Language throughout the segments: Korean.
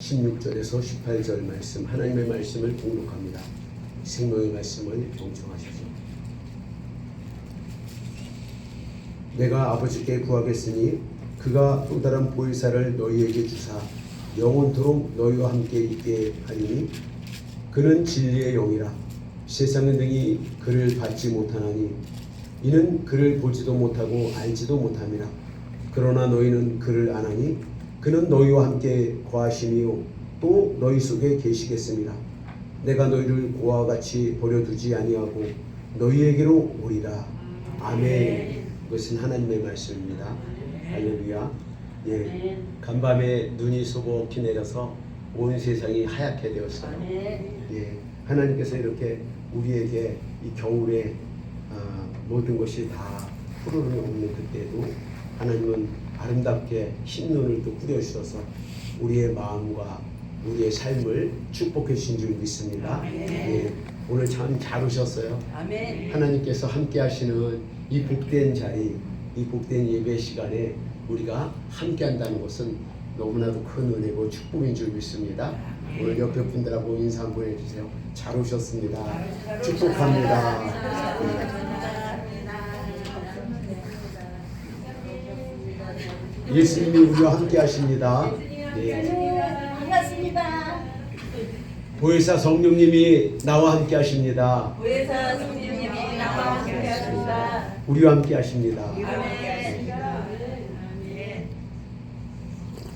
16절에서 18절 말씀, 하나님의 말씀을 공독합니다. 생명의 말씀을 경청하시죠. 내가 아버지께 구하겠으니 그가 또 다른 보혜사를 너희에게 주사 영원토록 너희와 함께 있게 하리니 그는 진리의 영이라. 세상은 능히 그를 받지 못하나니 이는 그를 보지도 못하고 알지도 못함이라. 그러나 너희는 그를 아나니 그는 너희와 함께 거하심이요 또 너희 속에 계시겠습니다. 내가 너희를 고아와 같이 버려두지 아니하고 너희에게로 오리라. 아멘. 그것은 하나님의 말씀입니다. 할렐루야. 예, 간밤에 눈이 소복히 내려서 온 세상이 하얗게 되었어요. 예, 하나님께서 이렇게 우리에게 이 겨울에 모든 것이 다 푸르름이 없는 그때도 하나님은 아름답게 흰 눈을 또 뿌려주셔서 우리의 마음과 우리의 삶을 축복해 주신 줄 믿습니다. 예, 오늘 참 잘 오셨어요. 아멘. 하나님께서 함께 하시는 이 복된 자리, 이 복된 예배 시간에 우리가 함께 한다는 것은 너무나도 큰 은혜고 축복인 줄 믿습니다. 오늘 옆에 분들하고 인사 한번 해주세요. 잘 오셨습니다. 축복합니다. 네. 예수님이 우리와 함께 하십니다. 네. 반갑습니다. 보혜사 성령님이 나와 함께 하십니다. 보혜사 성령님이 나와 함께 하십니다. 우리와 함께 하십니다. 아멘.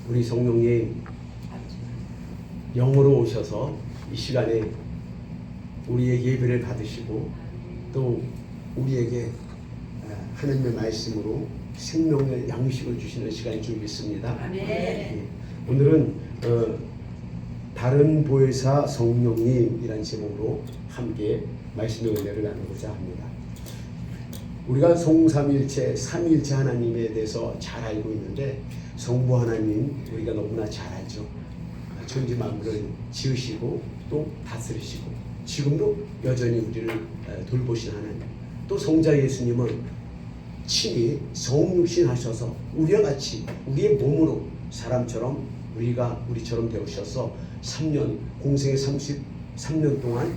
우리 성령님 영으로 오셔서 이 시간에 우리의 예배를 받으시고 또 우리에게 하나님의 말씀으로 생명의 양식을 주시는 시간인 줄 믿습니다. 네. 오늘은 다른 보혜사 성령님이란 제목으로 함께 말씀의 은혜를 나누고자 합니다. 우리가 성삼일체, 삼일체 하나님에 대해서 잘 알고 있는데 성부 하나님 우리가 너무나 잘 알죠. 천지 만물을 지으시고 또 다스리시고 지금도 여전히 우리를 돌보시는 하나님, 또 성자 예수님은 친히 성육신 하셔서 우리와 같이 우리의 몸으로 사람처럼 우리처럼 되오셔서 3년 공생의 33년 동안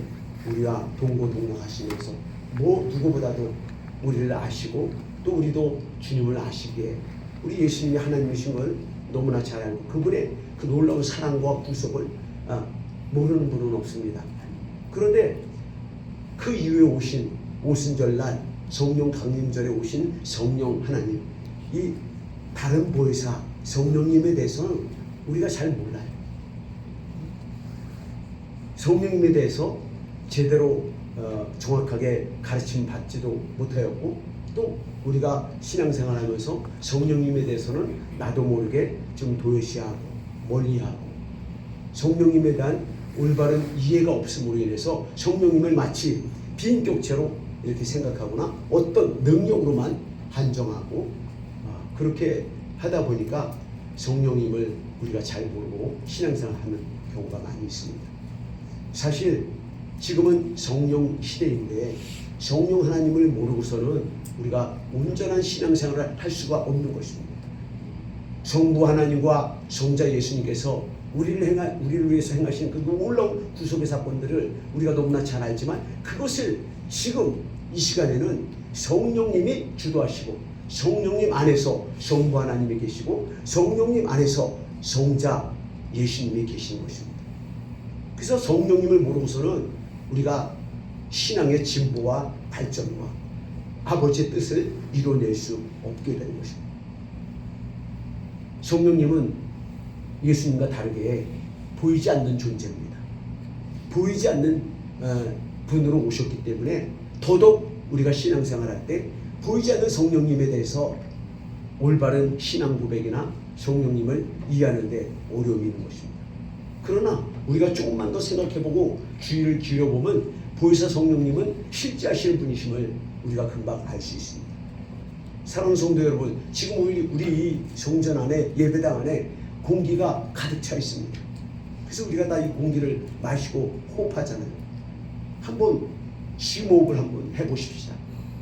우리와 동고동락하시면서 누구보다도 우리를 아시고 또 우리도 주님을 아시기에 우리 예수님이 하나님이신 걸 너무나 잘 알고 그분의 그 놀라운 사랑과 구속을 모르는 분은 없습니다. 그런데 그 이후에 오신 오순절날 성령 강림절에 오신 성령 하나님, 이 다른 보혜사 성령님에 대해서는 우리가 잘 몰라요. 성령님에 대해서 제대로 정확하게 가르침 받지도 못하였고 또 우리가 신앙생활하면서 성령님에 대해서는 나도 모르게 좀 도외시하고 멀리하고 성령님에 대한 올바른 이해가 없음으로 인해서 성령님을 마치 비인격체로 이렇게 생각하거나 어떤 능력으로만 한정하고 그렇게 하다 보니까 성령님을 우리가 잘 모르고 신앙생활하는 경우가 많이 있습니다. 사실 지금은 성령 시대인데 성령 하나님을 모르고서는 우리가 온전한 신앙생활을 할 수가 없는 것입니다. 성부 하나님과 성자 예수님께서 우리를 위해서 행하신 그 놀라운 구속의 사건들을 우리가 너무나 잘 알지만 그것을 지금 이 시간에는 성령님이 주도하시고 성령님 안에서 성부 하나님이 계시고 성령님 안에서 성자 예수님이 계시는 것입니다. 그래서 성령님을 모르고서는 우리가 신앙의 진보와 발전과 아버지의 뜻을 이뤄낼 수 없게 되는 것입니다. 성령님은 예수님과 다르게 보이지 않는 존재입니다. 보이지 않는 분으로 오셨기 때문에 더더욱 우리가 신앙생활할 때 보이지 않는 성령님에 대해서 올바른 신앙 고백이나 성령님을 이해하는 데 어려움이 있는 것입니다. 그러나 우리가 조금만 더 생각해보고 주의를 기울여보면 보혜사 성령님은 실제 하시는 분이심을 우리가 금방 알 수 있습니다. 사랑하는 성도 여러분, 지금 우리 이 성전 안에 예배당 안에 공기가 가득 차 있습니다. 그래서 우리가 다 이 공기를 마시고 호흡하잖아요. 한번 심호흡을 한번 해보십시다.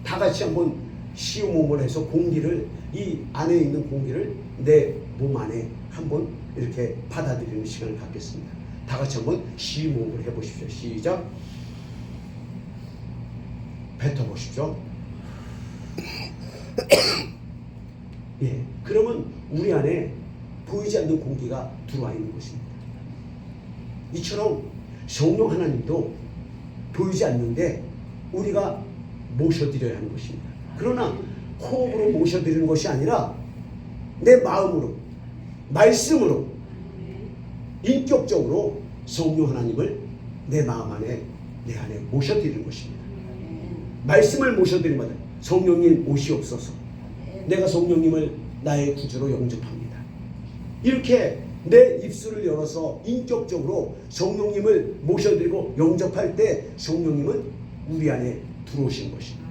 다 같이 한번 심호흡을 해서 공기를 이 안에 있는 공기를 내 몸 안에 한번 이렇게 받아들이는 시간을 갖겠습니다. 다 같이 한번 시모음을 해보십시오. 시작. 뱉어보십시오. 예, 그러면 우리 안에 보이지 않는 공기가 들어와 있는 것입니다. 이처럼 성령 하나님도 보이지 않는데 우리가 모셔드려야 하는 것입니다. 그러나 호흡으로 모셔드리는 것이 아니라 내 마음으로, 말씀으로, 인격적으로 성령 하나님을 내 마음 안에, 내 안에 모셔드리는 것입니다. 말씀을 모셔드리면 성령님 오시옵소서. 내가 성령님을 나의 구주로 영접합니다. 이렇게 내 입술을 열어서 인격적으로 성령님을 모셔드리고 영접할 때 성령님은 우리 안에 들어오신 것입니다.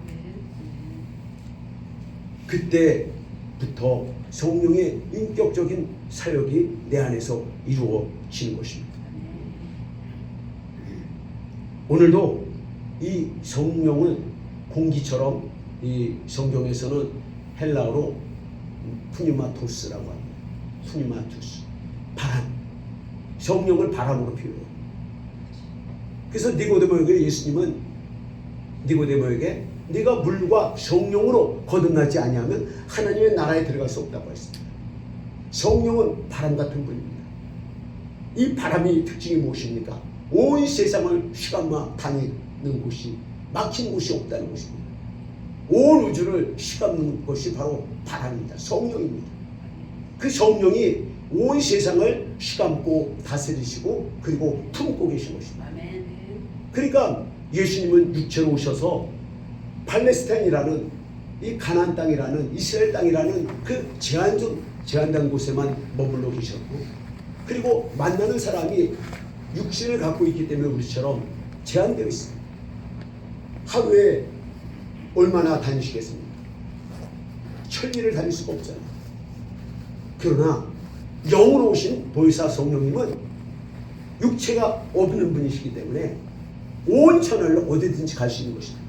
그때부터 성령의 인격적인 사역이 내 안에서 이루어지는 것입니다. 오늘도 이 성령을 공기처럼 이 성경에서는 헬라어로 푸니마토스라고 합니다. 푸니마토스, 바람. 성령을 바람으로 표현해요. 그래서 니고데모에게 예수님은 니고데모에게 네가 물과 성령으로 거듭나지 아니하면 하나님의 나라에 들어갈 수 없다고 했습니다. 성령은 바람 같은 분입니다. 이 바람이 특징이 무엇입니까? 온 세상을 휘감아 다니는 곳이, 막힌 곳이 없다는 것입니다. 온 우주를 휘감는 것이 바로 바람입니다. 성령입니다. 그 성령이 온 세상을 휘감고 다스리시고 그리고 품고 계신 것입니다. 그러니까 예수님은 육체로 오셔서 팔레스타인이라는 이 가나안 땅이라는 이스라엘 땅이라는 그 제한된 곳에만 머물러 계셨고, 그리고 만나는 사람이 육신을 갖고 있기 때문에 우리처럼 제한되어 있습니다. 하루에 얼마나 다니시겠습니까? 천리를 다닐 수가 없잖아요. 그러나 영으로 오신 보혜사 성령님은 육체가 없는 분이시기 때문에 온 천하를 어디든지 갈 수 있는 것입니다.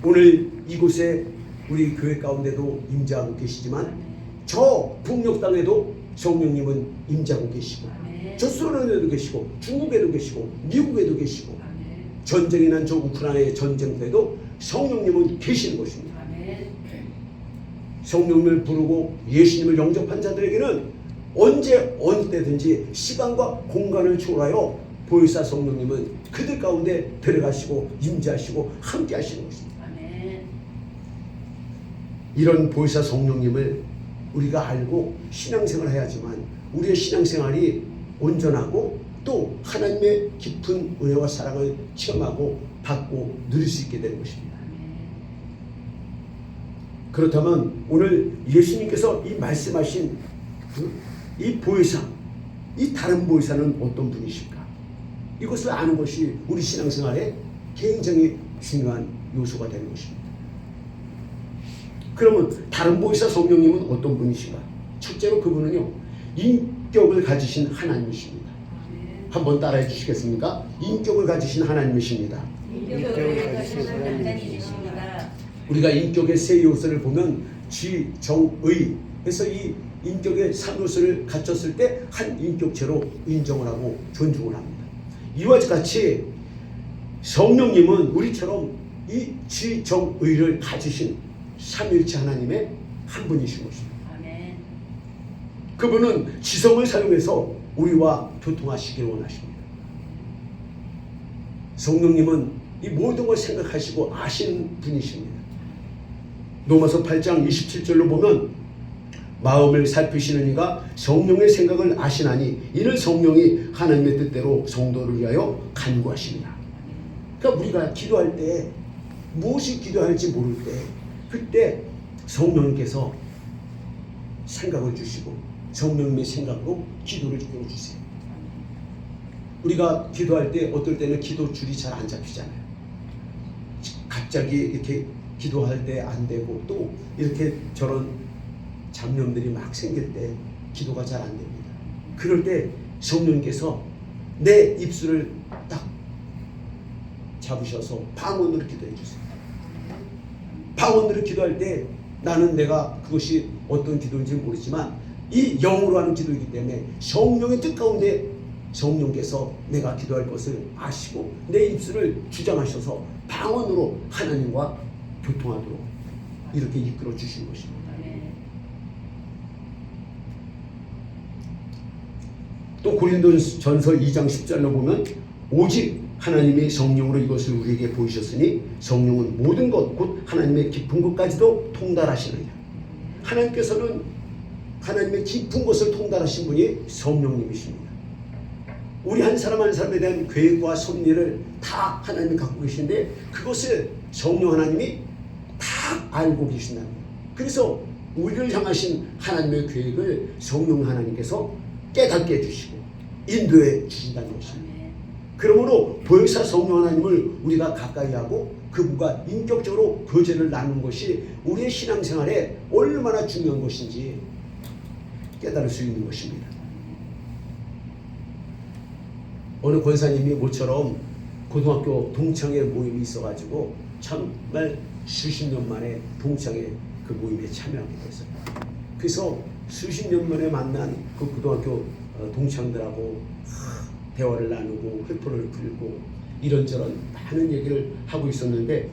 오늘 이곳에 우리 교회 가운데도 임재하고 계시지만 저 북녘 땅에도 성령님은 임재하고 계시고, 저 소련에도 계시고, 중국에도 계시고, 미국에도 계시고, 전쟁이 난 저 우크라이나의 전쟁 때도 성령님은 계시는 것입니다. 성령님을 부르고 예수님을 영접한 자들에게는 언제 어느 때든지 시간과 공간을 초월하여 보혜사 성령님은 그들 가운데 들어가시고 임재하시고 함께 하시는 것입니다. 이런 보혜사 성령님을 우리가 알고 신앙생활을 해야지만 우리의 신앙생활이 온전하고 또 하나님의 깊은 은혜와 사랑을 체험하고 받고 누릴 수 있게 되는 것입니다. 그렇다면 오늘 예수님께서 이 말씀하신 이 보혜사, 이 다른 보혜사는 어떤 분이실까? 이것을 아는 것이 우리 신앙생활에 굉장히 중요한 요소가 되는 것입니다. 그러면 다른 보혜사 성령님은 어떤 분이신가? 첫째로 그분은요, 인격을 가지신 하나님이십니다. 한번 따라해 주시겠습니까? 인격을 가지신 하나님이십니다. 인격을 가지신 하나님이십니다. 우리가 인격의 세 요소를 보면 지, 정, 의, 그래서 이 인격의 3요소를 갖췄을 때 한 인격체로 인정을 하고 존중을 합니다. 이와 같이 성령님은 우리처럼 이 지, 정, 의를 가지신 삼위일체 하나님의 한 분이신 것입니다. 아멘. 그분은 지성을 사용해서 우리와 교통하시길 원하십니다. 성령님은 이 모든 걸 생각하시고 아시는 분이십니다. 로마서 8장 27절로 보면 마음을 살피시는 이가 성령의 생각을 아시나니 이는 성령이 하나님의 뜻대로 성도를 위하여 간구하십니다. 그러니까 우리가 기도할 때 무엇이 기도할지 모를 때 그때 성령님께서 생각을 주시고 성령님의 생각으로 기도를 이끌어주세요. 우리가 기도할 때 어떨 때는 기도 줄이 잘 안 잡히잖아요. 갑자기 이렇게 기도할 때 안 되고 또 이렇게 저런 잡념들이 막 생길 때 기도가 잘 안 됩니다. 그럴 때 성령님께서 내 입술을 딱 잡으셔서 방언으로 기도해 주세요. 방언으로 기도할 때 나는 내가 그것이 어떤 기도인지 모르지만 이 영으로 하는 기도이기 때문에 성령의 뜻 가운데 성령께서 내가 기도할 것을 아시고 내 입술을 주장하셔서 방언으로 하나님과 교통하도록 이렇게 이끌어 주신 것입니다. 또 고린도전서 2장 10절로 보면 오직 하나님의 성령으로 이것을 우리에게 보이셨으니 성령은 모든 것 곧 하나님의 깊은 것까지도 통달하시느니라. 하나님께서는 하나님의 깊은 것을 통달하신 분이 성령님이십니다. 우리 한 사람 한 사람에 대한 계획과 섭리를 다 하나님이 갖고 계신데 그것을 성령 하나님이 다 알고 계신다는 거예요. 그래서 우리를 향하신 하나님의 계획을 성령 하나님께서 깨닫게 해주시고 인도해 주신다는 것입니다. 그러므로 보혜사 성령 하나님을 우리가 가까이 하고 그분과 인격적으로 교제를 나누는 것이 우리의 신앙생활에 얼마나 중요한 것인지 깨달을 수 있는 것입니다. 어느 권사님이 모처럼 고등학교 동창회 모임이 있어가지고 정말 수십 년 만에 동창회 그 모임에 참여하게 됐어요. 그래서 수십 년 만에 만난 그 고등학교 동창들하고 대화를 나누고 회포를 풀고 이런저런 많은 얘기를 하고 있었는데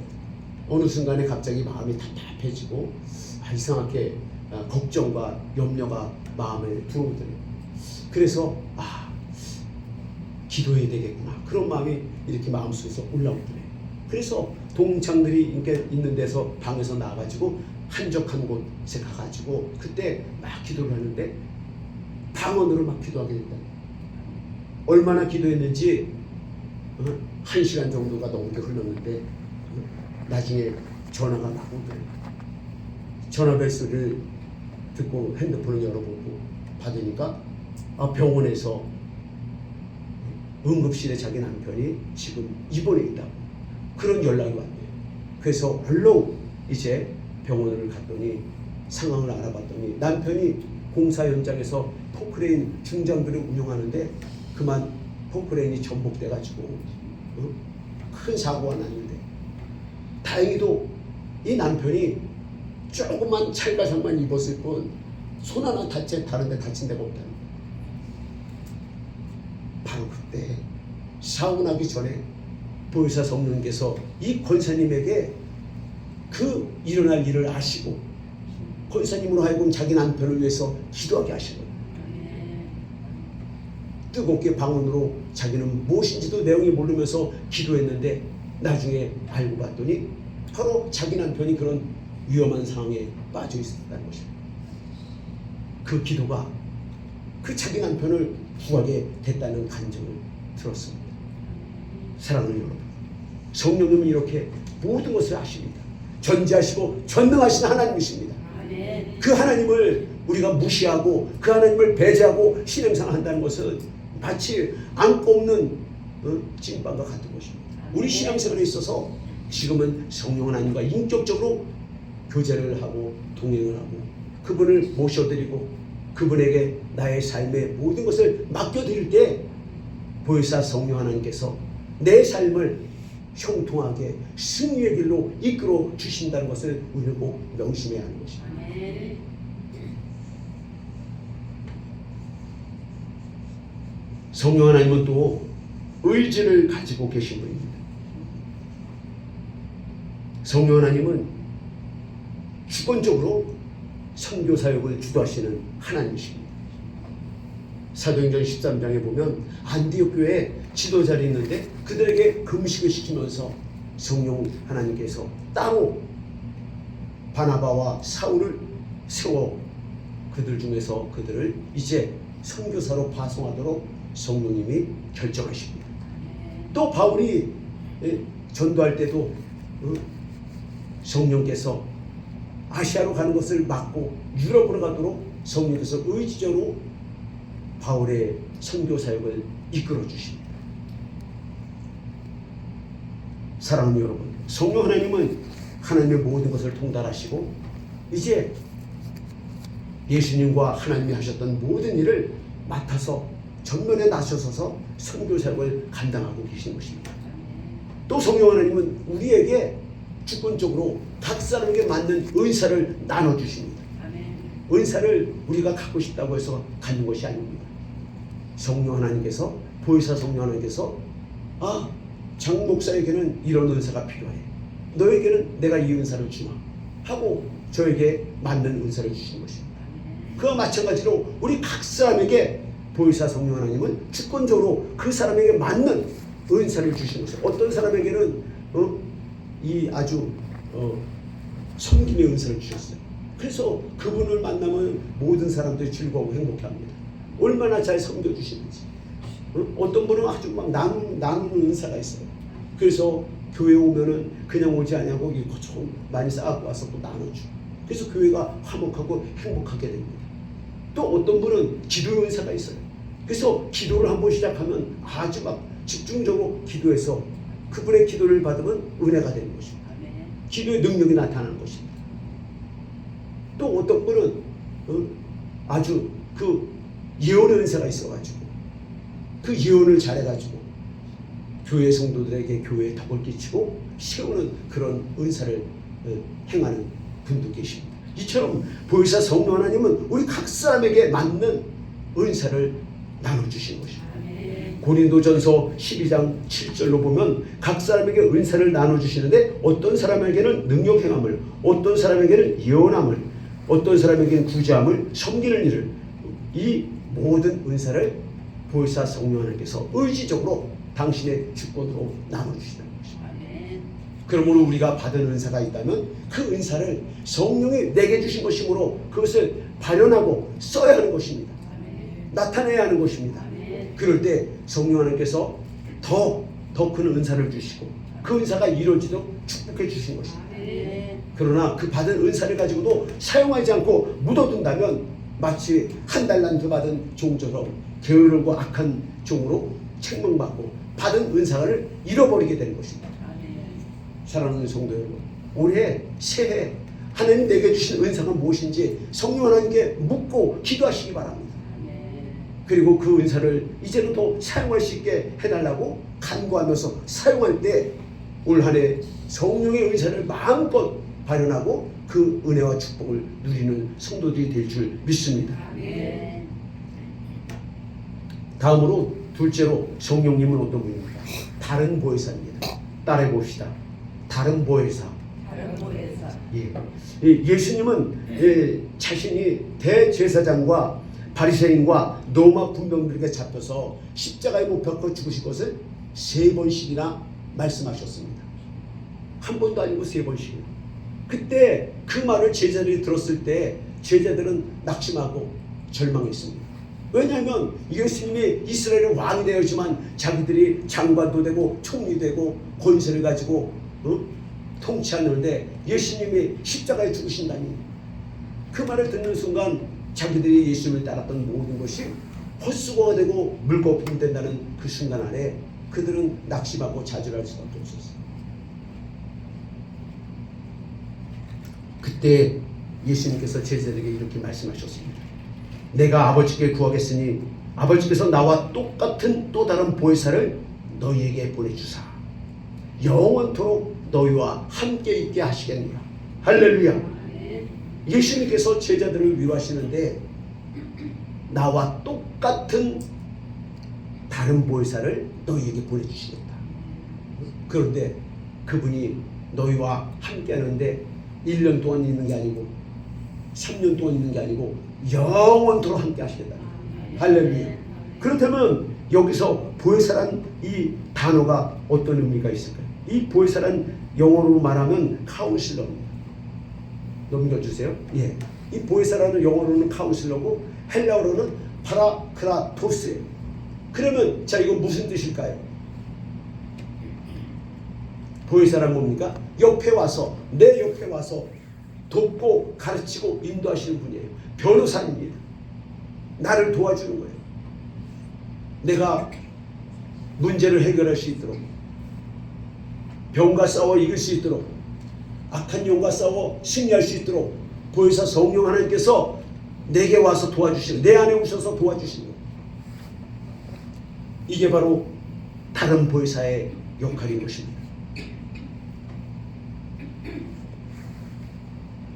어느 순간에 갑자기 마음이 답답해지고 이상하게 걱정과 염려가 마음에 들어오더래요. 그래서 기도해야 되겠구나 그런 마음이 이렇게 마음속에서 올라오더래요. 그래서 동창들이 있는 데서 방에서 나와가지고 한적한 곳에 가가지고 그때 막 기도를 하는데 방언으로 막 기도하게 된다. 얼마나 기도했는지 1시간 정도가 넘게 흘렀는데 나중에 전화가 막 오더래요. 전화벨 소리를 듣고 핸드폰을 열어보고 받으니까 병원에서 응급실에 자기 남편이 지금 입원해 있다고 그런 연락이 왔대요. 그래서 얼른 이제 병원을 갔더니 상황을 알아봤더니 남편이 공사 현장에서 포크레인 중장비를 운영하는데 그만 포크레인이 전복돼가지고 큰 사고가 났는데 다행히도 이 남편이 조그만 찰가상만 입었을 뿐 손 하나 다른 데 다친 데가 없다는 거예요. 바로 그때 사고 나기 전에 보혜사 성령께서 이 권사님에게 그 일어날 일을 아시고 권사님으로 하여금 자기 남편을 위해서 기도하게 하신 거예요. 뜨겁게 방언으로 자기는 무엇인지도 내용이 모르면서 기도했는데 나중에 알고 봤더니 바로 자기 남편이 그런 위험한 상황에 빠져 있었다는 것입니다. 그 기도가 그 자기 남편을 구하게 됐다는 간증을 들었습니다. 사랑하는 여러분, 성령님은 이렇게 모든 것을 아십니다. 전지하시고 전능하신 하나님이십니다. 그 하나님을 우리가 무시하고 그 하나님을 배제하고 신앙생활한다는 것은 마치 안 뽑는 찐빵과 같은 것입니다. 우리 신앙생활에 있어서 지금은 성령 하나님과 인격적으로 교제를 하고 동행을 하고 그분을 모셔드리고 그분에게 나의 삶의 모든 것을 맡겨드릴 때 보혜사 성령 하나님께서 내 삶을 형통하게 승리의 길로 이끌어 주신다는 것을 우리는 꼭 명심해야 하는 것입니다. 성령 하나님은 또 의지를 가지고 계신 분입니다. 성령 하나님은 주권적으로 선교 사역을 주도하시는 하나님이십니다. 사도행전 13장에 보면 안디옥 교회에 지도자들이 있는데 그들에게 금식을 시키면서 성령 하나님께서 따로 바나바와 사울을 세워 그들 중에서 그들을 이제 선교사로 파송하도록 성령님이 결정하십니다. 또 바울이 전도할 때도 성령께서 아시아로 가는 것을 막고 유럽으로 가도록 성령께서 의지적으로 바울의 선교 사역을 이끌어 주십니다. 사랑하는 여러분, 성령 하나님은 하나님의 모든 것을 통달하시고 이제 예수님과 하나님이 하셨던 모든 일을 맡아서 전면에 나서서 선교 사역을 감당하고 계신 것입니다. 또 성령 하나님은 우리에게 주권적으로 각 사람에게 맞는 은사를 나눠주십니다. 은사를 우리가 갖고 싶다고 해서 갖는 것이 아닙니다. 성령 하나님께서, 보혜사 성령 하나님께서 장 목사에게는 이런 은사가 필요해, 너에게는 내가 이 은사를 주마 하고 저에게 맞는 은사를 주시는 것입니다. 그와 마찬가지로 우리 각 사람에게 보혜사 성령 하나님은 주권적으로 그 사람에게 맞는 은사를 주시는 것이에요. 어떤 사람에게는 이 아주 섬김의 은사를 주셨어요. 그래서 그분을 만나면 모든 사람들이 즐거워하고 행복해합니다. 얼마나 잘 섬겨주시는지. 어떤 분은 아주 막 나누는 은사가 있어요. 그래서 교회 오면은 그냥 오지 않냐고 이거 좀 많이 쌓아고 와서 또 나눠주고, 그래서 교회가 화목하고 행복하게 됩니다. 또 어떤 분은 기도의 은사가 있어요. 그래서 기도를 한번 시작하면 아주 막 집중적으로 기도해서 그분의 기도를 받으면 은혜가 되는 것입니다. 기도의 능력이 나타나는 것입니다. 또 어떤 분은 아주 그 예언의 은사가 있어가지고 그 예언을 잘해가지고 교회 성도들에게 교회에 덕을 끼치고 세우는 그런 은사를 행하는 분도 계십니다. 이처럼 보혜사 성령 하나님은 우리 각 사람에게 맞는 은사를 나눠주신 것입니다. 고린도전서 12장 7절로 보면 각 사람에게 은사를 나눠주시는데 어떤 사람에게는 능력 행함을, 어떤 사람에게는 예언함을, 어떤 사람에게는 구제함을, 섬기는 일을, 이 모든 은사를 보혜사 성령 하나님께서 의지적으로 당신의 주권으로 나눠주시는 것입니다. 그러므로 우리가 받은 은사가 있다면 그 은사를 성령이 내게 주신 것이므로 그것을 발현하고 써야 하는 것입니다. 나타내야 하는 것입니다. 그럴 때 성령 하나님께서 더 큰 은사를 주시고 그 은사가 이루어지도록 축복해 주신 것입니다. 그러나 그 받은 은사를 가지고도 사용하지 않고 묻어둔다면 마치 한 달란트 받은 종처럼 게으르고 악한 종으로 책망받고 받은 은사를 잃어버리게 되는 것입니다. 사랑하는 성도 여러분, 올해 새해 하나님 내게 주신 은사가 무엇인지 성령 하나님께 묻고 기도하시기 바랍니다. 그리고 그 은사를 이제는 또 사용할 수 있게 해달라고 간구하면서 사용할 때 올 한 해 성령의 은사를 마음껏 발현하고 그 은혜와 축복을 누리는 성도들이 될 줄 믿습니다. 다음으로 둘째로 성령님은 어떤 분입니까? 다른 보혜사입니다. 따라해 봅시다. 다른 보혜사. 예수님은 자신이 대제사장과 바리새인과 로마 군병들에게 잡혀서 십자가에 못 박혀 죽으실 것을 3번씩이나 말씀하셨습니다. 한 번도 아니고 3번씩이나. 그때 그 말을 제자들이 들었을 때 제자들은 낙심하고 절망했습니다. 왜냐하면 예수님이 이스라엘의 왕이 되었지만 자기들이 장관도 되고 총리 되고 권세를 가지고 통치하는데 예수님이 십자가에 죽으신다니, 그 말을 듣는 순간 자기들이 예수님을 따랐던 모든 것이 헛수고가 되고 물거품이 된다는 그 순간 안에 그들은 낙심하고 좌절할 수밖에 없었어요. 그때 예수님께서 제자들에게 이렇게 말씀하셨습니다. 내가 아버지께 구하겠으니 아버지께서 나와 똑같은 또 다른 보혜사를 너희에게 보내주사 영원토록 너희와 함께 있게 하시겠노라. 할렐루야. 예수님께서 제자들을 위로하시는데 나와 똑같은 다른 보혜사를 너희에게 보내주시겠다. 그런데 그분이 너희와 함께 하는데 1년 동안 있는 게 아니고 3년 동안 있는 게 아니고 영원토록 함께 하시겠다. 할렐루야. 그렇다면 여기서 보혜사란 이 단어가 어떤 의미가 있을까요? 이 보혜사란 영어로 말하면 카운슬러입니다. 넘겨주세요. 예. 이 보혜사라는 영어로는 카운슬러고 헬라어로는 파라크라토스예요. 그러면 자, 이건 무슨 뜻일까요? 보혜사란 뭡니까? 옆에 와서, 내 옆에 와서 돕고 가르치고 인도하시는 분이에요. 변호사입니다. 나를 도와주는 거예요. 내가 문제를 해결할 수 있도록, 병과 싸워 이길 수 있도록, 악한 영과 싸워 승리할 수 있도록 보혜사 성령 하나님께서 내게 와서 도와주시는, 내 안에 오셔서 도와주시는 거예요. 이게 바로 다른 보혜사의 역할인 것입니다.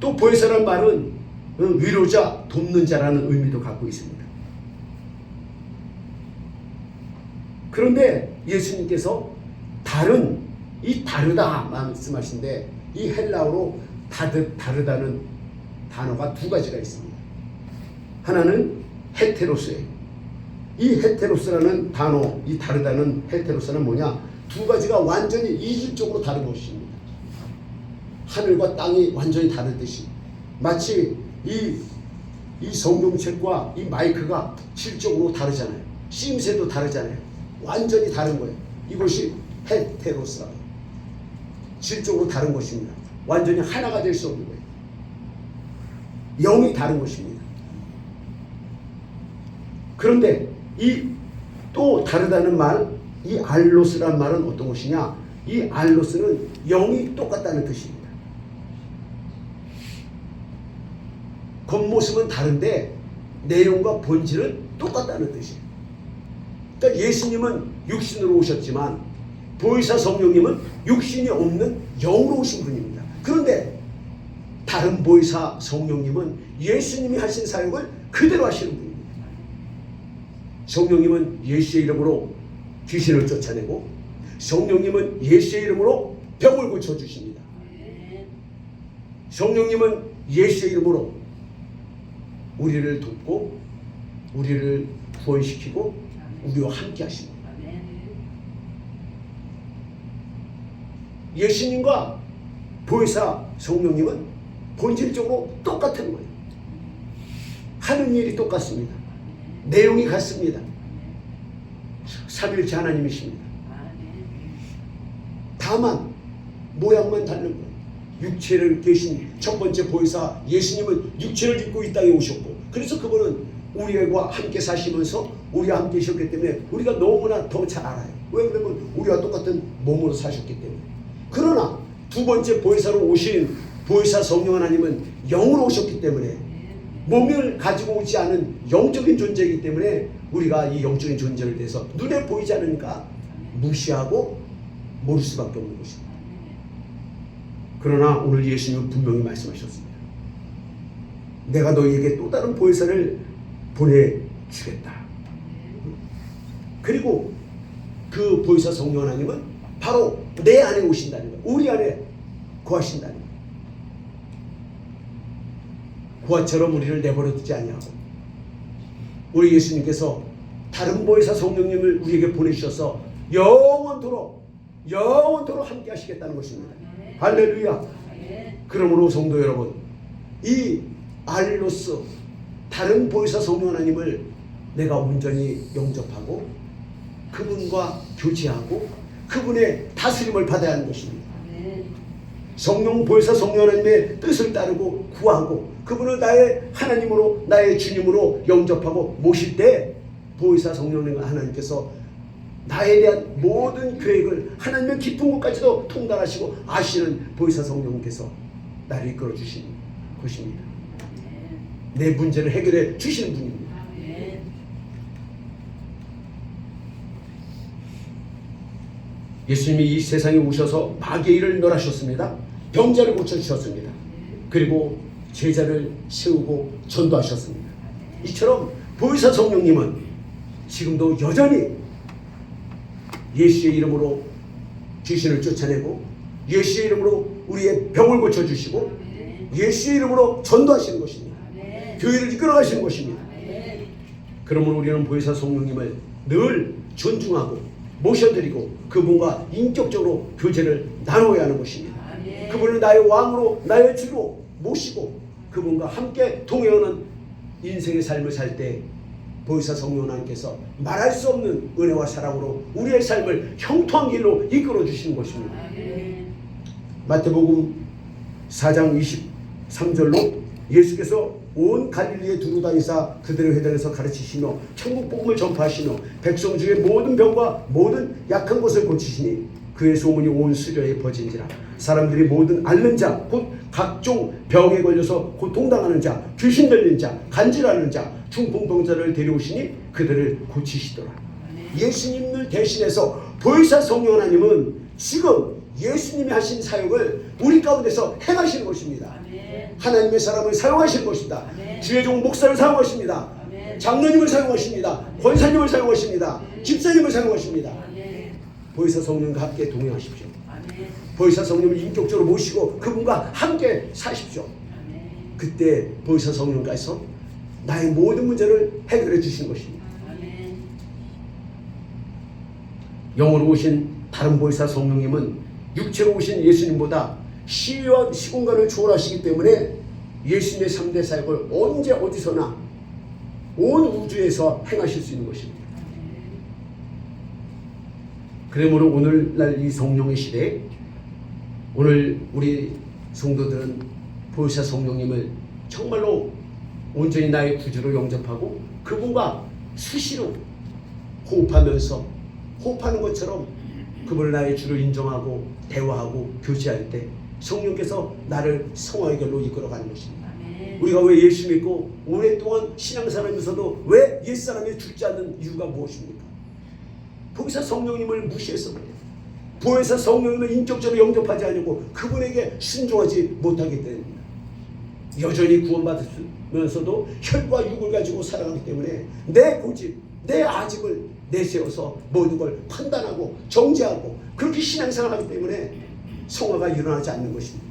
또 보혜사란 말은 위로자, 돕는 자라는 의미도 갖고 있습니다. 그런데 예수님께서 다르다 말씀하신데 이 헬라어로 다르다는 단어가 두 가지가 있습니다. 하나는 헤테로스예요. 이 헤테로스라는 단어, 이 다르다는 헤테로스는 뭐냐? 두 가지가 완전히 이질적으로 다른 것입니다. 하늘과 땅이 완전히 다르듯이 마치 이 성경책과 이 마이크가 질적으로 다르잖아요. 쓰임새도 다르잖아요. 완전히 다른 거예요. 이것이 헤테로스라고 질적으로 다른 것입니다. 완전히 하나가 될 수 없는 거예요. 영이 다른 것입니다. 그런데 이 또 다르다는 말, 이 알로스란 말은 어떤 것이냐? 이 알로스는 영이 똑같다는 뜻입니다. 겉모습은 다른데 내용과 본질은 똑같다는 뜻이에요. 그러니까 예수님은 육신으로 오셨지만 보혜사 성령님은 육신이 없는 영으로 오신 분입니다. 그런데 다른 보혜사 성령님은 예수님이 하신 사역을 그대로 하시는 분입니다. 성령님은 예수의 이름으로 귀신을 쫓아내고 성령님은 예수의 이름으로 병을 고쳐주십니다. 성령님은 예수의 이름으로 우리를 돕고 우리를 구원시키고 우리와 함께 하십니다. 예수님과 보혜사 성령님은 본질적으로 똑같은 거예요. 하는 일이 똑같습니다. 내용이 같습니다. 삼일체 하나님이십니다. 다만 모양만 다른 거예요. 육체를 계신 첫 번째 보혜사 예수님은 육체를 입고 이 땅에 오셨고 그래서 그분은 우리와 함께 사시면서 우리와 함께 계셨기 때문에 우리가 너무나 더 잘 알아요. 왜 그러면 우리와 똑같은 몸으로 사셨기 때문에. 그러나 두 번째 보혜사로 오신 보혜사 성령 하나님은 영으로 오셨기 때문에 몸을 가지고 오지 않은 영적인 존재이기 때문에 우리가 이 영적인 존재를 대해서 눈에 보이지 않으니까 무시하고 모를 수밖에 없는 것입니다. 그러나 오늘 예수님은 분명히 말씀하셨습니다. 내가 너희에게 또 다른 보혜사를 보내주겠다. 그리고 그 보혜사 성령 하나님은 바로 내 안에 오신다는 거예요. 우리 안에 거하신다는 거예요. 구하처럼 우리를 내버려 두지 아니하고 우리 예수님께서 다른 보혜사 성령님을 우리에게 보내주셔서 영원토록 함께 하시겠다는 것입니다. 할렐루야. 그러므로 성도 여러분, 이 알로스 다른 보혜사 성령 하나님을 내가 온전히 영접하고 그분과 교제하고 그분의 다스림을 받아야 하는 것입니다. 성령 보혜사 성령 하나님의 뜻을 따르고 구하고 그분을 나의 하나님으로 나의 주님으로 영접하고 모실 때 보혜사 성령 하나님께서 나에 대한 모든 계획을 하나님의 깊은 곳까지도 통달하시고 아시는 보혜사 성령님께서 나를 이끌어 주시는 것입니다. 내 문제를 해결해 주시는 분입니다. 예수님이 이 세상에 오셔서 마귀의 일을 멸하셨습니다. 병자를 고쳐주셨습니다. 그리고 제자를 세우고 전도하셨습니다. 이처럼 보혜사 성령님은 지금도 여전히 예수의 이름으로 귀신을 쫓아내고 예수의 이름으로 우리의 병을 고쳐주시고 예수의 이름으로 전도하시는 것입니다. 교회를 이끌어가시는 것입니다. 그러므로 우리는 보혜사 성령님을 늘 존중하고 모셔드리고 그분과 인격적으로 교제를 나눠야 하는 것입니다. 그분을 나의 왕으로 나의 주로 모시고 그분과 함께 동행하는 인생의 삶을 살 때 보혜사 성령 하나님께서 말할 수 없는 은혜와 사랑으로 우리의 삶을 형통한 길로 이끌어 주시는 것입니다. 마태복음 4장 23절로 예수께서 온 갈릴리에 두루 다니사 그들의 회당에서 가르치시며 천국 복음을 전파하시며 백성 중에 모든 병과 모든 약한 것을 고치시니 그의 소문이 온 수려에 퍼진지라. 사람들이 모든 앓는 자 곧 각종 병에 걸려서 고통당하는 자 귀신 들린 자 간질하는 자 중풍병자를 데려오시니 그들을 고치시더라. 예수님을 대신해서 보혜사 성령 하나님은 지금 예수님이 하신 사역을 우리 가운데서 행하시는 것입니다. 하나님의 사람을 사용하시는 것입니다. 주의 종 목사를 사용하십니다. 장로님을 사용하십니다. 권사님을 사용하십니다. 집사님을 사용하십니다. 보혜사 성령과 함께 동행하십시오. 보혜사 성령을 인격적으로 모시고 그분과 함께 사십시오. 그때 보혜사 성령께서 나의 모든 문제를 해결해 주시는 것입니다. 영으로 오신 다른 보혜사 성령님은 육체로 오신 예수님보다 시와 시공간을 초월하시기 때문에 예수님의 3대 사역을 언제 어디서나 온 우주에서 행하실 수 있는 것입니다. 그러므로 오늘날 이 성령의 시대에 오늘 우리 성도들은 보혜사 성령님을 정말로 온전히 나의 구주로 영접하고 그분과 수시로 호흡하면서 호흡하는 것처럼 그분을 나의 주로 인정하고 대화하고 교제할 때 성령께서 나를 성화의 길로 이끌어가는 것입니다. 우리가 왜 예수 믿고 오랫동안 신앙생활하면서도 왜 옛사람이 죽지 않는 이유가 무엇입니까? 보혜사 성령님을 무시해서 그래요. 보혜사 성령님을 인격적으로 영접하지 않고 그분에게 순종하지 못하기 때문입니다. 여전히 구원받으면서도 혈과 육을 가지고 살아가기 때문에 내 고집, 내 아집을 내세워서 모든 걸 판단하고 정죄하고 그렇게 신앙생활하기 때문에 성화가 일어나지 않는 것입니다.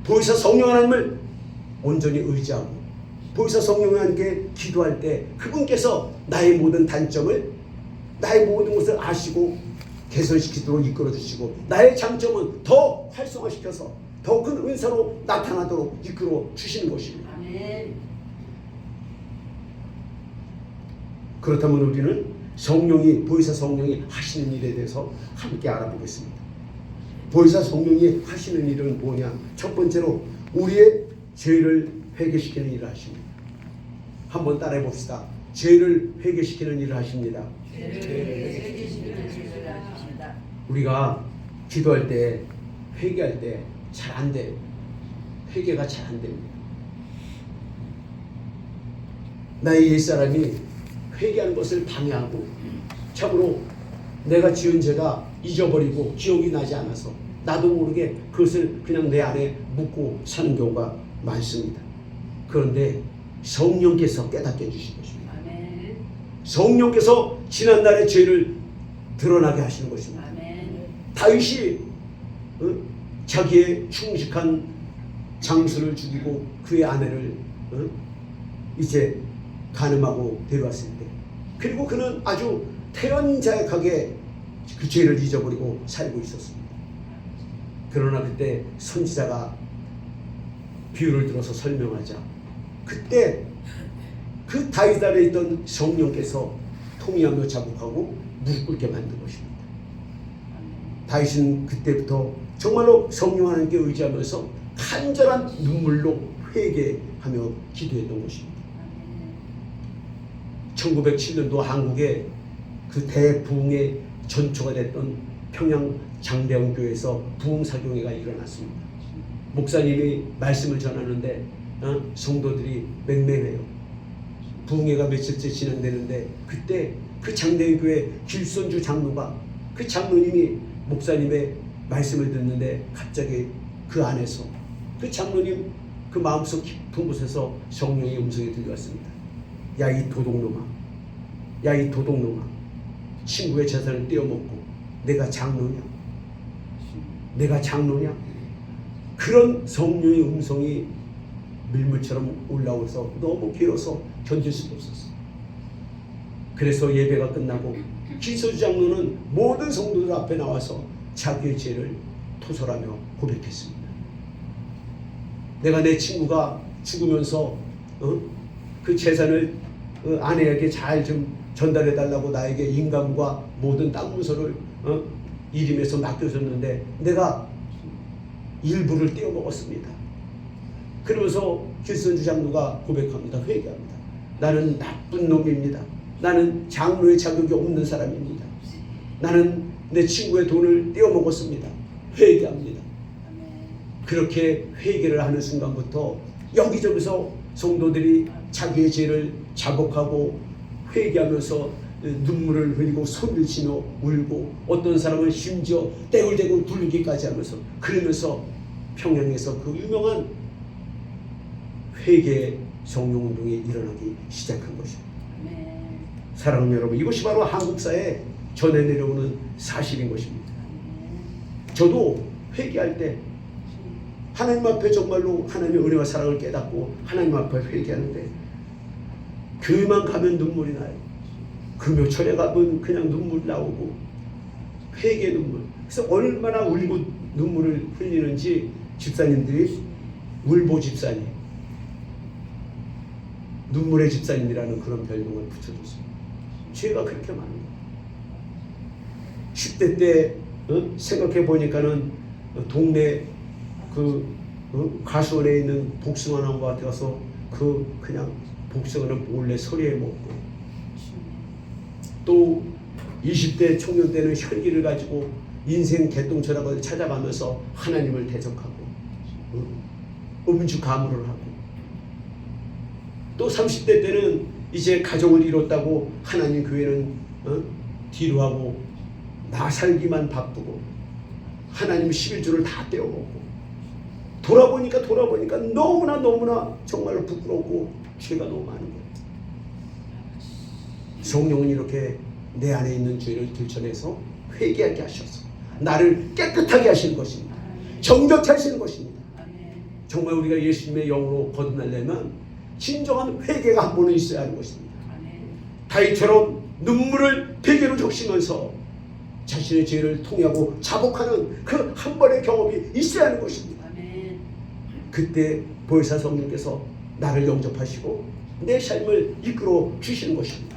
보혜사 성령 하나님을 온전히 의지하고 보혜사 성령 하나님께 기도할 때 그분께서 나의 모든 단점을 나의 모든 것을 아시고 개선시키도록 이끌어 주시고 나의 장점은 더 활성화시켜서 더 큰 은사로 나타나도록 이끌어 주시는 것입니다. 그렇다면 우리는 보혜사 성령이 하시는 일에 대해서 함께 알아보겠습니다. 보혜사 성령이 하시는 일은 뭐냐? 첫 번째로 우리의 죄를 회개시키는 일을 하십니다. 한번 따라해 봅시다. 죄를 회개시키는 일을 하십니다. 우리가 기도할 때 회개할 때 잘 안 돼요. 회개가 잘 안 됩니다. 나의 옛사람이 회개하는 것을 방해하고 참으로 내가 지은 죄가 잊어버리고 기억이 나지 않아서 나도 모르게 그것을 그냥 내 안에 묻고 사는 경우가 많습니다. 그런데 성령께서 깨닫게 해주신 것입니다. 성령께서 지난날의 죄를 드러나게 하시는 것입니다. 다윗이 자기의 충직한 장수를 죽이고 그의 아내를 이제 간음하고 데려왔을 때 그리고 그는 아주 태연자약하게 그 죄를 잊어버리고 살고 있었습니다. 그러나 그때 선지자가 비유를 들어서 설명하자 그때 그 다윗 아래에 있던 성령께서 통이하며 자복하고 무릎 꿇게 만든 것입니다. 다윗은 그때부터 정말로 성령 하나님께 의지하면서 간절한 눈물로 회개하며 기도했던 것입니다. 1907년도 한국에 그 대부흥의 전초가 됐던 평양 장대원교회에서 부흥사경회가 일어났습니다. 목사님이 말씀을 전하는데 성도들이 맹맹해요. 부흥회가 며칠째 진행되는데 그때 그 장대교회 길선주 장로가 그 장로님이 목사님의 말씀을 듣는데 갑자기 그 안에서 그 장로님 그 마음속 깊은 곳에서 성령의 음성이 들려왔습니다. 야 이 도둑놈아, 야 이 도둑놈아, 친구의 재산을 떼어먹고 내가 장로냐? 내가 장로냐? 그런 성령의 음성이 밀물처럼 올라오서 너무 길어서 견딜 수도 없었어요. 그래서 예배가 끝나고 길선주 장로는 모든 성도들 앞에 나와서 자기의 죄를 토설하며 고백했습니다. 내가 내 친구가 죽으면서 그 재산을 아내에게 잘 좀 전달해 달라고 나에게 인감과 모든 땅 문서를 이름에서 맡겨줬는데 내가 일부를 떼어 먹었습니다. 그러면서 길선주 장로가 고백합니다. 회개합니다. 나는 나쁜 놈입니다. 나는 장로의 자격이 없는 사람입니다. 나는 내 친구의 돈을 떼어 먹었습니다. 회개합니다. 그렇게 회개를 하는 순간부터 여기저기서 성도들이 자기의 죄를 자복하고 회개하면서 눈물을 흘리고 소리를 치며 울고 어떤 사람은 심지어 떼굴떼굴 굴르기까지 하면서 그러면서 평양에서 그 유명한 회개 성령운동이 일어나기 시작한 것입니다. 아멘. 사랑하는 여러분, 이것이 바로 한국사에 전해 내려오는 사실인 것입니다. 저도 회개할 때 하나님 앞에 정말로 하나님의 은혜와 사랑을 깨닫고 하나님 앞에 회개하는데 교회만 가면 눈물이 나요. 금요철에 가면 그냥 눈물 나오고 회개 눈물. 그래서 얼마나 울고 눈물을 흘리는지 집사님들이 울보 집사님, 눈물의 집사님이라는 그런 별명을 붙여줬어요. 죄가 그렇게 많은 거예요. 10대 때 생각해 보니까는 동네 가수원에 있는 복숭아 나무밭에 가서 그냥 복숭아는 몰래 서리에 먹고, 또 20대 청년 때는 혈기를 가지고 인생 개똥처라고 찾아가면서 하나님을 대적하고 음주 가물을 하고, 또 30대 때는 이제 가정을 이뤘다고 하나님 교회는 뒤로 하고 나 살기만 바쁘고 하나님 11조를 다 떼어먹고, 돌아보니까 너무나 정말로 부끄럽고 죄가 너무 많은 거예요. 성령은 이렇게 내 안에 있는 죄를 들춰내서 회개하게 하셔서 나를 깨끗하게 하시는 것입니다. 정결케 하시는 것입니다. 정말 우리가 예수님의 영으로 거듭나려면 진정한 회개가 한 번은 있어야 하는 것입니다. 다윗처럼 눈물을 베개로 적시면서 자신의 죄를 통회하고 자복하는 그 한 번의 경험이 있어야 하는 것입니다. 그때 보혜사 성령께서 나를 영접하시고 내 삶을 이끌어 주시는 것입니다.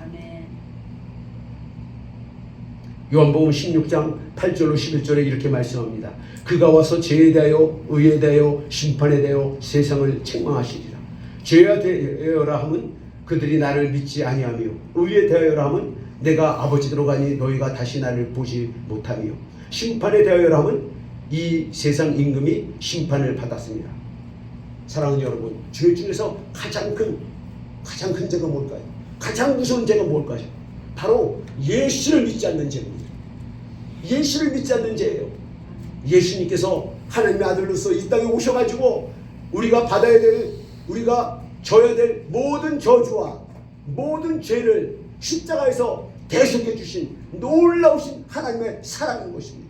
요한복음 16장 8절로 11절에 이렇게 말씀합니다. 그가 와서 죄에 대하여 의에 대하여 심판에 대하여 세상을 책망하시리라. 죄에 대하여라 함은 그들이 나를 믿지 아니하며, 의에 대하여라 함은 내가 아버지께로 가니 너희가 다시 나를 보지 못하며, 심판에 대하여라 함은 이 세상 임금이 심판을 받았습니다. 사랑하는 여러분, 죄 중에서 가장 큰 죄가 뭘까요? 가장 무서운 죄가 뭘까요? 바로 예수를 믿지 않는 죄입니다. 예수를 믿지 않는 죄예요. 예수님께서 하나님의 아들로서 이 땅에 오셔가지고 우리가 우리가 져야 될 모든 저주와 모든 죄를 십자가에서 대속해 주신 놀라우신 하나님의 사랑인 것입니다.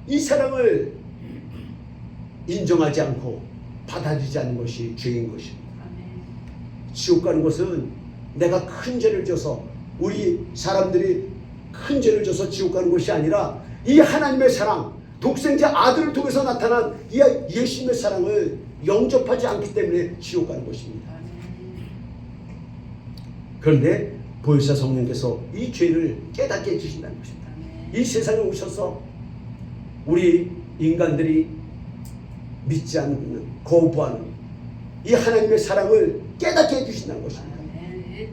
이 사랑을 인정하지 않고 받아들이지 않는 것이 죄인 것입니다. 지옥 가는 것은 내가 큰 죄를 져서, 우리 사람들이 큰 죄를 져서 지옥 가는 것이 아니라 이 하나님의 사랑, 독생자 아들을 통해서 나타난 이 예수님의 사랑을 영접하지 않기 때문에 지옥 가는 것입니다. 그런데 보혜사 성령께서 이 죄를 깨닫게 해주신다는 것입니다. 이 세상에 오셔서 우리 인간들이 믿지 않는, 거부하는 이 하나님의 사랑을 깨닫게 해주신다는 것입니다.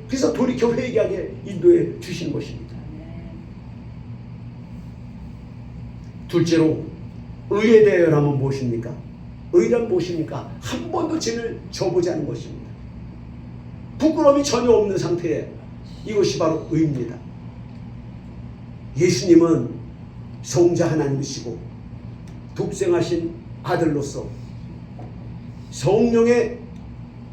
그래서 돌이켜 회개하게 인도해 주시는 것입니다. 둘째로, 의에 대하여라면 무엇입니까? 의란 무엇입니까? 한 번도 죄를 져보지 않은 것입니다. 부끄러움이 전혀 없는 상태에, 이것이 바로 의입니다. 예수님은 성자 하나님이시고 독생하신 아들로서 성령의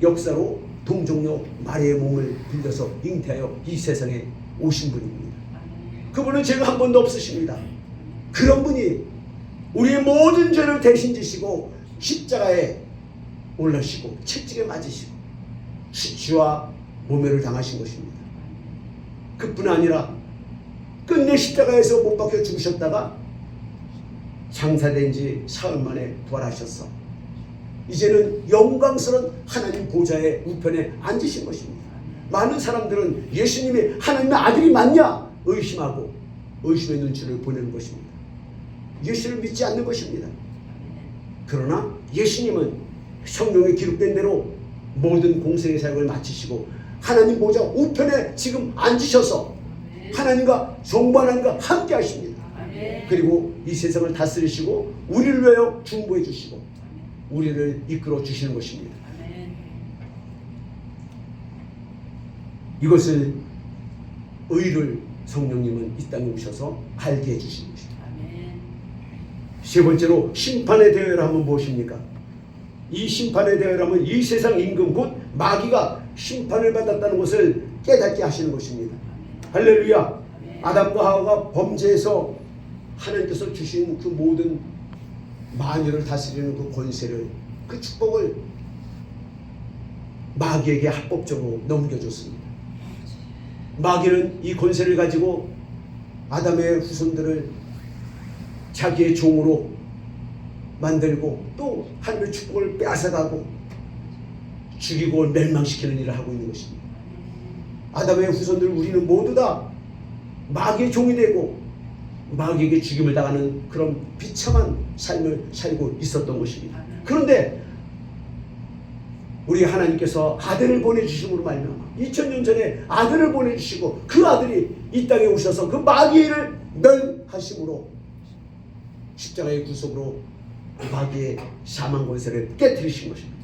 역사로 동정녀 마리아의 몸을 빌려서 잉태하여 이 세상에 오신 분입니다. 그분은 죄가 한 번도 없으십니다. 그런 분이 우리의 모든 죄를 대신 지시고 십자가에 올라시고 채찍에 맞으시고 수치와 모멸을 당하신 것입니다. 그뿐 아니라 끝내 십자가에서 못 박혀 죽으셨다가 장사된 지 사흘 만에 부활하셔서 이제는 영광스러운 하나님 보좌의 우편에 앉으신 것입니다. 많은 사람들은 예수님이 하나님의 아들이 맞냐 의심하고 의심의 눈치를 보내는 것입니다. 예수를 믿지 않는 것입니다. 그러나 예수님은 성령에 기록된 대로 모든 공생의 사역을 마치시고 하나님 보좌 우편에 지금 앉으셔서 하나님과 정부 하나님과 함께 하십니다. 그리고 이 세상을 다스리시고 우리를 위하여 중보해 주시고 우리를 이끌어 주시는 것입니다. 이것을 의를 성령님은 이 땅에 오셔서 알게 해주시는 것입니다. 세 번째로, 심판에 대하여라 하면 무엇입니까? 이 심판에 대하여라면 이 세상 임금 곧 마귀가 심판을 받았다는 것을 깨닫게 하시는 것입니다. 할렐루야. 아담과 하와가 범죄해서 하나님께서 주신 그 모든 만유를 다스리는 그 권세를, 그 축복을 마귀에게 합법적으로 넘겨줬습니다. 마귀는 이 권세를 가지고 아담의 후손들을 자기의 종으로 만들고 또 하나님의 축복을 빼앗아가고 죽이고 멸망시키는 일을 하고 있는 것입니다. 아담의 후손들 우리는 모두 다 마귀의 종이 되고 마귀에게 죽임을 당하는 그런 비참한 삶을 살고 있었던 것입니다. 그런데 우리 하나님께서 아들을 보내주심으로 말미암아 2000년 전에 아들을 보내주시고 그 아들이 이 땅에 오셔서 그 마귀를 멸하심으로 십자가의 구속으로 마귀의 사망 권세를 깨뜨리신 것입니다.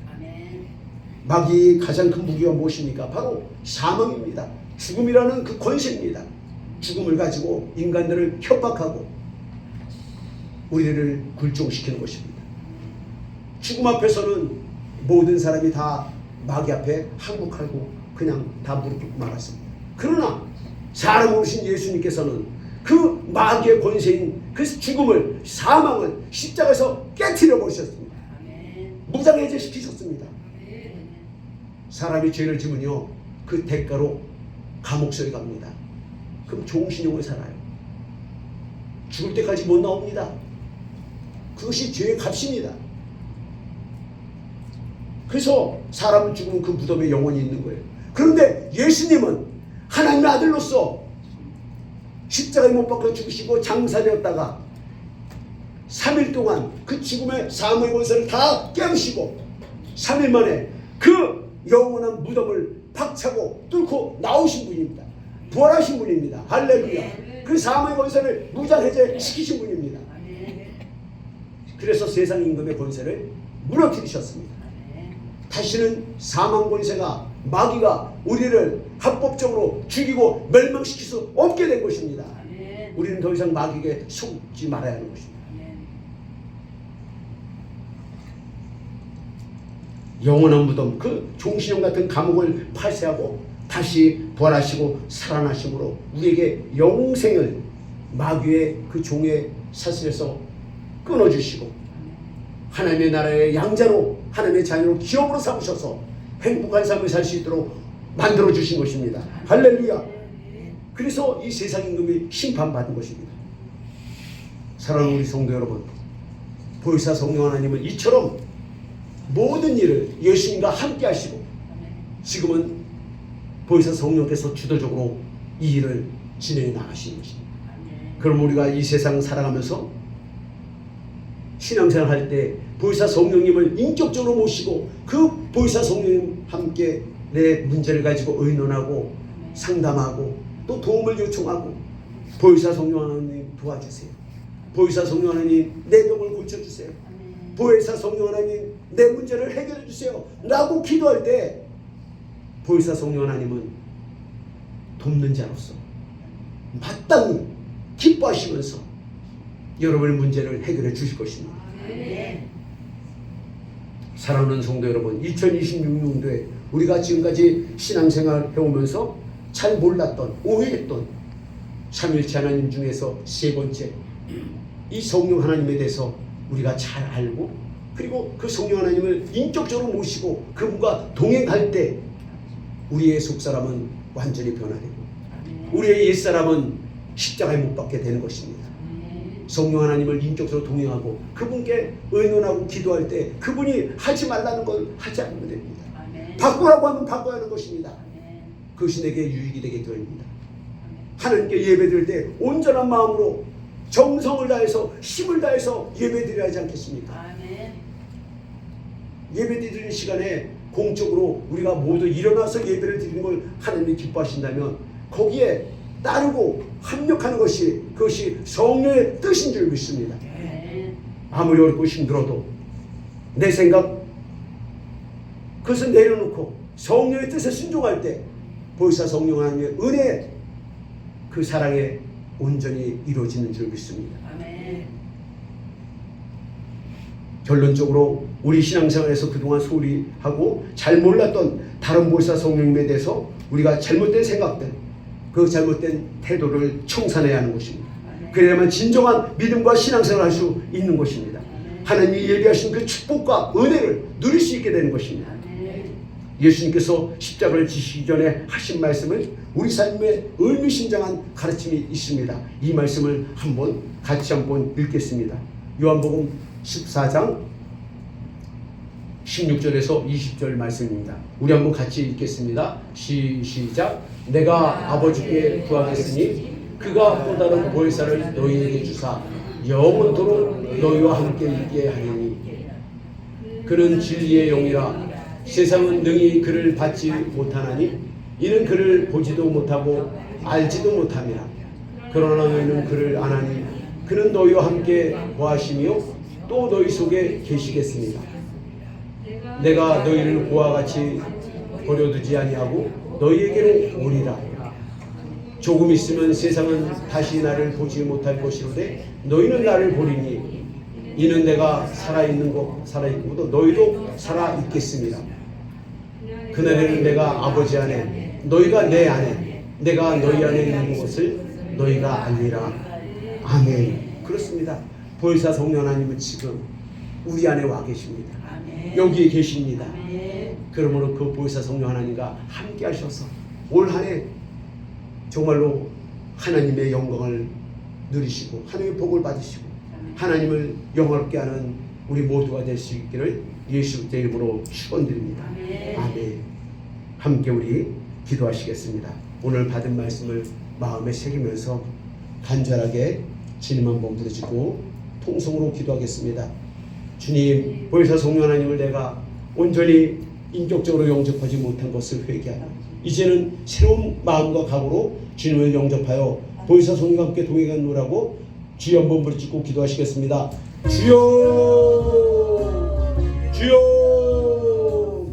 마귀의 가장 큰 무기가 무엇입니까? 바로 사망입니다. 죽음이라는 그 권세입니다. 죽음을 가지고 인간들을 협박하고 우리를 굴종시키는 것입니다. 죽음 앞에서는 모든 사람이 다 마귀 앞에 항복하고 그냥 다 무릎 꿇고 말았습니다. 그러나 사람 오신 예수님께서는 그 마귀의 권세인 그 죽음을, 사망을 십자가에서 깨트려 버리셨습니다. 무장해제 시키셨습니다. 사람이 죄를 지으면요 그 대가로 감옥소에 갑니다. 그럼 종신형을 살아요. 죽을 때까지 못 나옵니다. 그것이 죄의 값입니다. 그래서 사람은 죽으면 그 무덤에 영원히 있는 거예요. 그런데 예수님은 하나님의 아들로서 십자가에 못 박혀 죽으시고 장사되었다가 3일 동안 그 죽음의 사망의 권세를 다 깨우시고 3일 만에 그 영원한 무덤을 박차고 뚫고 나오신 분입니다. 부활하신 분입니다. 할렐루야. 그 사망의 권세를 무장해제 시키신 분입니다. 그래서 세상 임금의 권세를 무너뜨리셨습니다. 다시는 사망 권세가, 마귀가 우리를 합법적으로 죽이고 멸망시킬 수 없게 된 것입니다. 우리는 더 이상 마귀에게 속지 말아야 하는 것입니다. 영원한 무덤, 그 종신형 같은 감옥을 폐쇄하고 다시 부활하시고 살아나심으로 우리에게 영생을 마귀의 그 종의 사슬에서 끊어주시고 하나님의 나라의 양자로, 하나님의 자녀로 기업으로 삼으셔서 행복한 삶을 살 수 있도록 만들어주신 것입니다. 할렐루야. 그래서 이 세상 임금이 심판받은 것입니다. 사랑하는 우리 성도 여러분, 보혜사 성령 하나님은 이처럼 모든 일을 예수님과 함께 하시고 지금은 보혜사 성령께서 주도적으로 이 일을 진행해 나가시는 것입니다. 그럼 우리가 이 세상 살아가면서 신앙생활 할 때 보혜사 성령님을 인격적으로 모시고 그 보혜사 성령님 함께 내 문제를 가지고 의논하고 상담하고 또 도움을 요청하고 보혜사 성령 하나님 도와주세요. 보혜사 성령 하나님 내 병을 고쳐주세요. 보혜사 성령 하나님 내 문제를 해결해 주세요 라고 기도할 때 보혜사 성령 하나님은 돕는 자로서 마땅히 기뻐하시면서 여러분의 문제를 해결해 주실 것입니다. 사랑하는 성도 여러분, 2026년도에 우리가 지금까지 신앙생활 해오면서 잘 몰랐던, 오해했던 삼일체 하나님 중에서 세 번째, 이 성령 하나님에 대해서 우리가 잘 알고 그리고 그 성령 하나님을 인격적으로 모시고 그분과 동행할 때 우리의 속사람은 완전히 변화되고 우리의 옛사람은 십자가에 못 박게 되는 것입니다. 성령 하나님을 인격적으로 동행하고 그분께 의논하고 기도할 때 그분이 하지 말라는 걸 하지 않으면 됩니다. 바꾸라고 하면 바꿔야 하는 것입니다. 그것이 내게 유익이 되게 됩니다. 하나님께 예배드릴 때 온전한 마음으로 정성을 다해서 힘을 다해서 예배드려야 하지 않겠습니까? 예배드리는 시간에 공적으로 우리가 모두 일어나서 예배를 드리는 걸 하나님이 기뻐하신다면 거기에 따르고 합력하는 것이 그것이 성령의 뜻인 줄 믿습니다. 아무리 어렵고 힘들어도 내 생각 그것을 내려놓고 성령의 뜻에 순종할 때 보혜사 성령 하나님의 은혜 그 사랑에 온전히 이루어지는 줄 믿습니다. 결론적으로 우리 신앙생활에서 그동안 소홀히 하고 잘 몰랐던 다른 보혜사 성령님에 대해서 우리가 잘못된 생각들, 그 잘못된 태도를 청산해야 하는 것입니다. 그래야만 진정한 믿음과 신앙생활을 할 수 있는 것입니다. 하나님이 예비하신 그 축복과 은혜를 누릴 수 있게 되는 것입니다. 예수님께서 십자가를 지시기 전에 하신 말씀은 우리 삶에 의미심장한 가르침이 있습니다. 이 말씀을 같이 한번 읽겠습니다. 요한복음 14장 16절에서 20절 말씀입니다. 우리 한번 같이 읽겠습니다. 시작. 내가 아버지께 구하겠으니 그가 또 다른 보혜사를 너희에게 주사 영원토록 너희와 함께 있게 하리니 그는 진리의 영이라 세상은 능히 그를 받지 못하나니 이는 그를 보지도 못하고 알지도 못함이라. 그러나 너희는 그를 아나니 그는 너희와 함께 거하시며 또 너희 속에 계시겠습니다. 내가 너희를 고와 같이 버려두지 아니하고 너희에게로 오리라. 조금 있으면 세상은 다시 나를 보지 못할 것이로되 너희는 나를 보리니 이는 내가 살아있고 또 너희도 살아있겠습니다. 그날에는 내가 아버지 안에 너희가 내 안에 내가 너희 안에 있는 것을 너희가 알리라. 아멘. 그렇습니다. 보혜사 성령 하나님은 지금 우리 안에 와 계십니다. 여기에 계십니다. 그러므로 그 보혜사 성령 하나님과 함께 하셔서 올 한 해 정말로 하나님의 영광을 누리시고 하나님의 복을 받으시고 하나님을 영화롭게 하는 우리 모두가 될 수 있기를 예수 그리스도의 이름으로 축원드립니다. 아멘. 함께 우리 기도하시겠습니다. 오늘 받은 말씀을 마음에 새기면서 간절하게 주님 한번 부르짖고 통성으로 기도하겠습니다. 주님, 보혜사 성령 하나님을 내가 온전히 인격적으로 영접하지 못한 것을 회개하라. 이제는 새로운 마음과 각오로 주님을 영접하여 보혜사 성령과 함께 동행하노라고 주여 한번 부르짖고 기도하시겠습니다. 주여, 주여.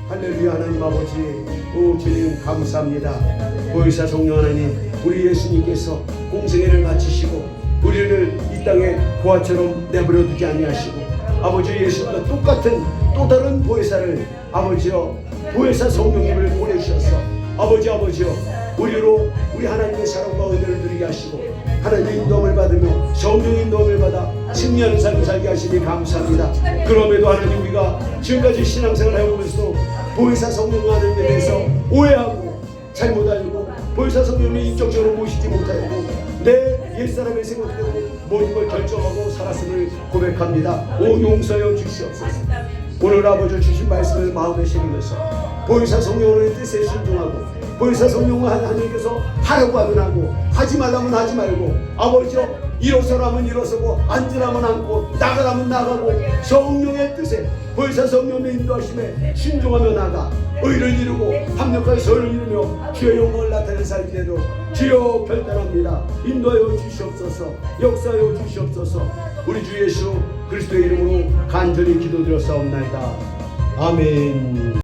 할렐루야. 하나님 아버지, 오 주님 감사합니다. 보혜사 성령 하나님, 우리 예수님께서 공생애를 마치시고 우리를 이 땅에 고아처럼 내버려 두지 아니하시고 아버지 예수님과 똑같은 또 다른 보혜사를 아버지여 보혜사 성령님을 보내주셔서 아버지여 우리로 우리 하나님의 사랑과 은혜를 누리게 하시고 하나님의 인도함을 받으며 성령의 인도함을 받아 승리하는 삶을 살게 하시니 감사합니다. 그럼에도 하나님 우리가 지금까지 신앙생활을 해오면서 보혜사 성령 하나님에 대해서 오해하고 잘못 알고 보혜사 성령을 인격적으로 모시지 못하고 내 옛사람의 생각대로 모든 걸 결정하고 살았음을 고백합니다. 오 용서하여 주시옵소서. 오늘 아버지 주신 말씀을 마음에 새기면서 보혜사 성령의 뜻에 순종하고 보혜사 성령을 하나님께서 하라고 하면 하고 하지 말라면 하지 말고 아버지여 일어서라면 일어서고 앉으라면 앉고 나가라면 나가고 성령의 뜻에 보혜사 성령의 인도하심에 순종하며 나가 의를 이루고 합력하여 선을 이루며 주의 영광을 나타내는 삶이 되도록 주여 별단합니다. 인도하여 주시옵소서. 역사하여 주시옵소서. 우리 주 예수 그리스도의 이름으로 간절히 기도드렸사옵나이다. 아멘.